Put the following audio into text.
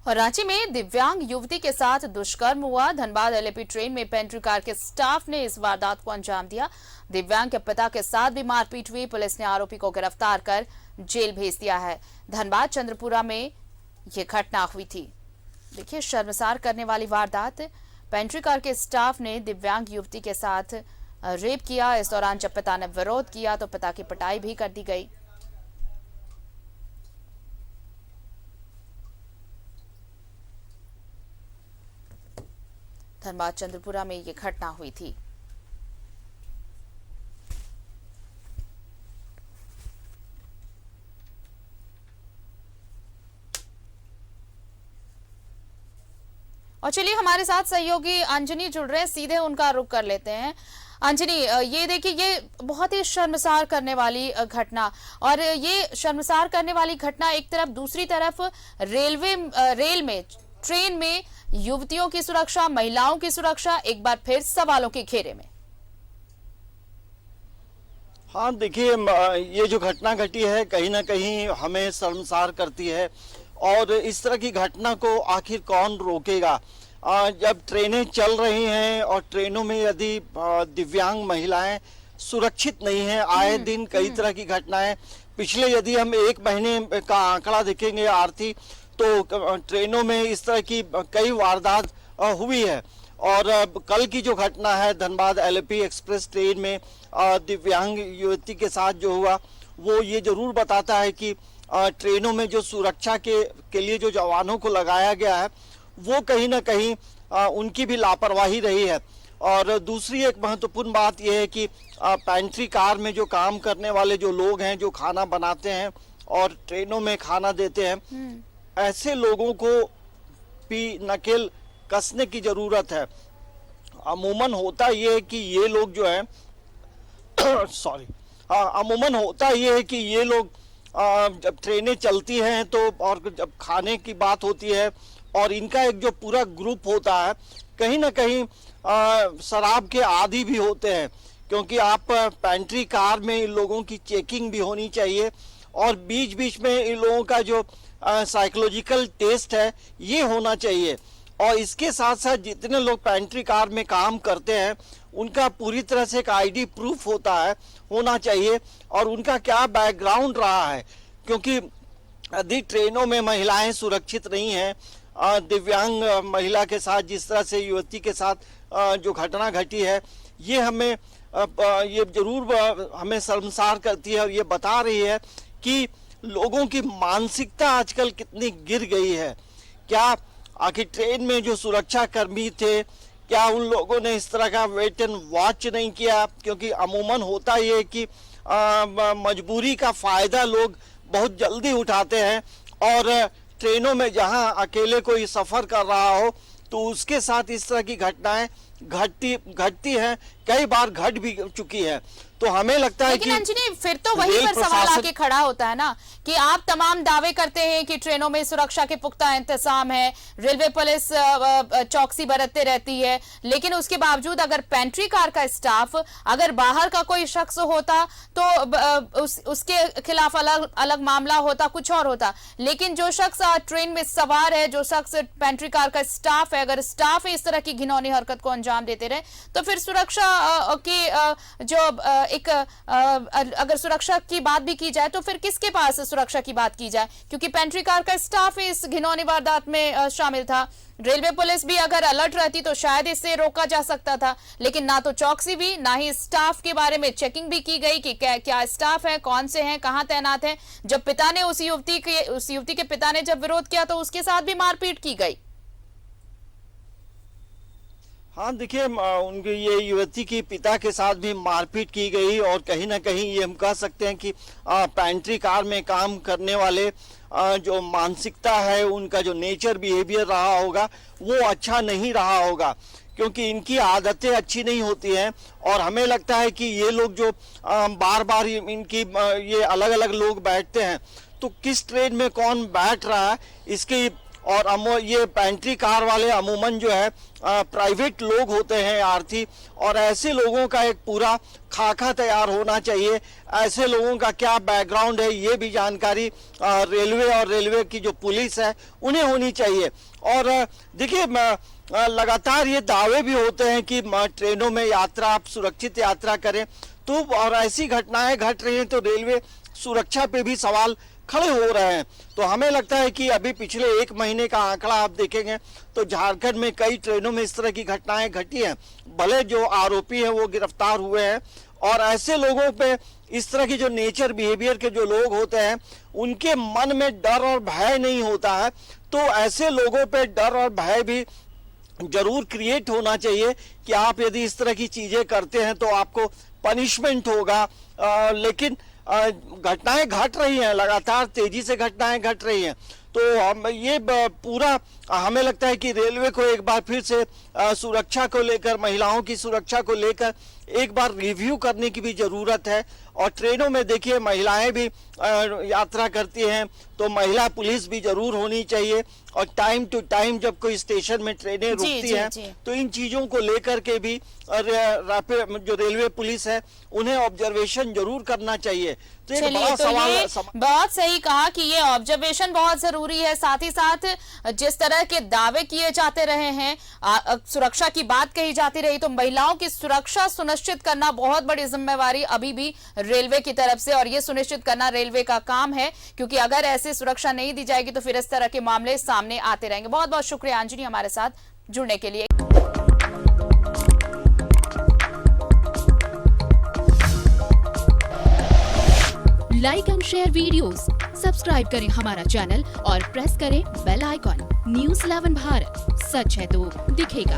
और रांची में दिव्यांग युवती के साथ दुष्कर्म हुआ। धनबाद एलएपी ट्रेन में पेंट्री कार के स्टाफ ने इस वारदात को अंजाम दिया। दिव्यांग के पिता के साथ भी मारपीट हुई। पुलिस ने आरोपी को गिरफ्तार कर जेल भेज दिया है। धनबाद चंद्रपुरा में यह घटना हुई थी। देखिए, शर्मसार करने वाली वारदात। पेंट्री कार के स्टाफ ने दिव्यांग युवती के साथ रेप किया। इस दौरान जब पिता ने विरोध किया तो पिता की पिटाई भी कर दी गई। धनबाद चंद्रपुरा में ये घटना हुई थी। और चलिए, हमारे साथ सहयोगी अंजनी जुड़ रहे हैं, सीधे उनका रुख कर लेते हैं। अंजनी, ये देखिए, ये बहुत ही शर्मसार करने वाली घटना, और ये शर्मसार करने वाली घटना एक तरफ, दूसरी तरफ रेल में, ट्रेन में युवतियों की सुरक्षा, महिलाओं की सुरक्षा एक बार फिर सवालों के घेरे में। हाँ, देखिए, ये जो घटना घटी है कहीं ना कहीं हमें शर्मसार करती है। और इस तरह की घटना को आखिर कौन रोकेगा। जब ट्रेनें चल रही हैं और ट्रेनों में यदि दिव्यांग महिलाएं सुरक्षित नहीं हैं, आए दिन कई तरह की घटनाएं। पिछले यदि हम 1 महीने का आंकड़ा देखेंगे आरती, तो ट्रेनों में इस तरह की कई वारदात हुई है। और कल की जो घटना है धनबाद एलएपी एक्सप्रेस ट्रेन में दिव्यांग युवती के साथ जो हुआ, वो ये जरूर बताता है कि ट्रेनों में जो सुरक्षा के लिए जो जवानों को लगाया गया है, वो कहीं ना कहीं उनकी भी लापरवाही रही है। और दूसरी एक महत्वपूर्ण बात यह है कि पेंट्री कार में जो काम करने वाले जो लोग हैं, जो खाना बनाते हैं और ट्रेनों में खाना देते हैं, ऐसे लोगों को भी नकेल कसने की जरूरत है। अमूमन होता ये है कि ये लोग जो है अमूमन होता ये है कि ये लोग जब ट्रेनें चलती हैं तो, और जब खाने की बात होती है और इनका एक जो पूरा ग्रुप होता है, कहीं ना कहीं शराब के आदी भी होते हैं। क्योंकि आप पेंट्री कार में इन लोगों की चेकिंग भी होनी चाहिए और बीच बीच में इन लोगों का जो साइकोलॉजिकल टेस्ट है ये होना चाहिए। और इसके साथ साथ जितने लोग पेंट्री कार में काम करते हैं उनका पूरी तरह से एक आईडी प्रूफ होना चाहिए और उनका क्या बैकग्राउंड रहा है। क्योंकि यदि ट्रेनों में महिलाएं सुरक्षित नहीं हैं, दिव्यांग महिला के साथ जिस तरह से युवती के साथ जो घटना घटी है, ये हमें ये जरूर हमें शर्मसार करती है और ये बता रही है कि लोगों की मानसिकता आजकल कितनी गिर गई है। क्या आखिर ट्रेन में जो सुरक्षा कर्मी थे, क्या उन लोगों ने इस तरह का वेट एंड वॉच नहीं किया? क्योंकि अमूमन होता ये कि मजबूरी का फायदा लोग बहुत जल्दी उठाते हैं और ट्रेनों में जहां अकेले कोई सफर कर रहा हो तो उसके साथ इस तरह की घटनाएं घटती हैं, कई बार घट भी चुकी है। तो हमें लगता है कि अंजनी, फिर तो वही पर सवाल आके खड़ा होता है ना कि आप तमाम दावे करते हैं कि ट्रेनों में सुरक्षा के पुख्ता इंतजाम है, रेलवे पुलिस चौकसी बरतते रहती है, लेकिन उसके बावजूद अगर पेंट्री कार का स्टाफ, अगर बाहर का कोई शख्स होता तो उसके खिलाफ अलग मामला होता, कुछ और होता। लेकिन जो शख्स ट्रेन में सवार है, जो शख्स पेंट्री कार का स्टाफ है, अगर स्टाफ इस तरह की घिनौनी हरकत को अंजाम देते रहे तो फिर सुरक्षा की जो अगर सुरक्षा की बात भी की जाए तो फिर किसके पास सुरक्षा की बात की जाए? क्योंकि पेंट्री कार का स्टाफ इस घिनौनी वारदात में शामिल था। रेलवे पुलिस भी अगर अलर्ट रहती तो शायद इससे रोका जा सकता था, लेकिन ना तो चौकसी भी, ना ही स्टाफ के बारे में चेकिंग भी की गई कि क्या स्टाफ है, कौन से हैं, कहां तैनात है। जब पिता ने उस युवती के पिता ने जब विरोध किया तो उसके साथ भी मारपीट की गई। हाँ, देखिए, उनके ये युवती के पिता के साथ भी मारपीट की गई और कहीं ना कहीं ये हम कह सकते हैं कि पेंट्री कार में काम करने वाले जो मानसिकता है, उनका जो नेचर बिहेवियर रहा होगा वो अच्छा नहीं रहा होगा। क्योंकि इनकी आदतें अच्छी नहीं होती हैं और हमें लगता है कि ये लोग जो बार बार इनकी ये अलग अलग लोग बैठते हैं, तो किस ट्रेन में कौन बैठ रहा है इसकी और ये पेंट्री कार वाले अमूमन जो है प्राइवेट लोग होते हैं आरती, और ऐसे लोगों का एक पूरा खाका तैयार होना चाहिए। ऐसे लोगों का क्या बैकग्राउंड है ये भी जानकारी रेलवे और रेलवे की जो पुलिस है उन्हें होनी चाहिए। और देखिए लगातार ये दावे भी होते हैं कि ट्रेनों में यात्रा, आप सुरक्षित यात्रा करें, तो और ऐसी घटनाएं घट रही हैं तो रेलवे सुरक्षा पे भी सवाल खड़े हो रहे हैं। तो हमें लगता है कि अभी पिछले 1 महीने का आंकड़ा आप देखेंगे तो झारखंड में कई ट्रेनों में इस तरह की घटनाएं घटी हैं। भले जो आरोपी हैं वो गिरफ्तार हुए हैं, और ऐसे लोगों पे इस तरह की जो नेचर बिहेवियर के जो लोग होते हैं उनके मन में डर और भय नहीं होता है, तो ऐसे लोगों पे डर और भय भी जरूर क्रिएट होना चाहिए कि आप यदि इस तरह की चीजें करते हैं तो आपको पनिशमेंट होगा। लेकिन घटनाएं घट रही हैं, लगातार तेजी से घटनाएं घट रही हैं, तो हम ये पूरा हमें लगता है कि रेलवे को एक बार फिर से सुरक्षा को लेकर, महिलाओं की सुरक्षा को लेकर एक बार रिव्यू करने की भी जरूरत है। और ट्रेनों में देखिए महिलाएं भी यात्रा करती हैं, तो महिला पुलिस भी जरूर होनी चाहिए। और टाइम टू टाइम जब कोई स्टेशन में ट्रेनें रुकती हैं तो इन चीजों को लेकर के भी जो रेलवे पुलिस है उन्हें ऑब्जर्वेशन जरूर करना चाहिए। तो एक बड़ा सवाल, बहुत सही कहा कि ये ऑब्जर्वेशन बहुत जरूरी है। साथ ही साथ जिस तरह के दावे किए जाते रहे हैं, सुरक्षा की बात कही जाती रही, तो महिलाओं की सुरक्षा सुनिश्चित करना बहुत बड़ी जिम्मेवारी अभी भी रेलवे की तरफ से, और ये सुनिश्चित करना रेलवे का काम है, क्योंकि अगर ऐसी सुरक्षा नहीं दी जाएगी तो फिर इस तरह के मामले सामने आते रहेंगे। बहुत बहुत शुक्रिया अंजनी हमारे साथ जुड़ने के लिए। Like and share videos, subscribe करें हमारा चैनल और प्रेस करें बेल आइकॉन। न्यूज़ 11 भारत, सच है तो दिखेगा।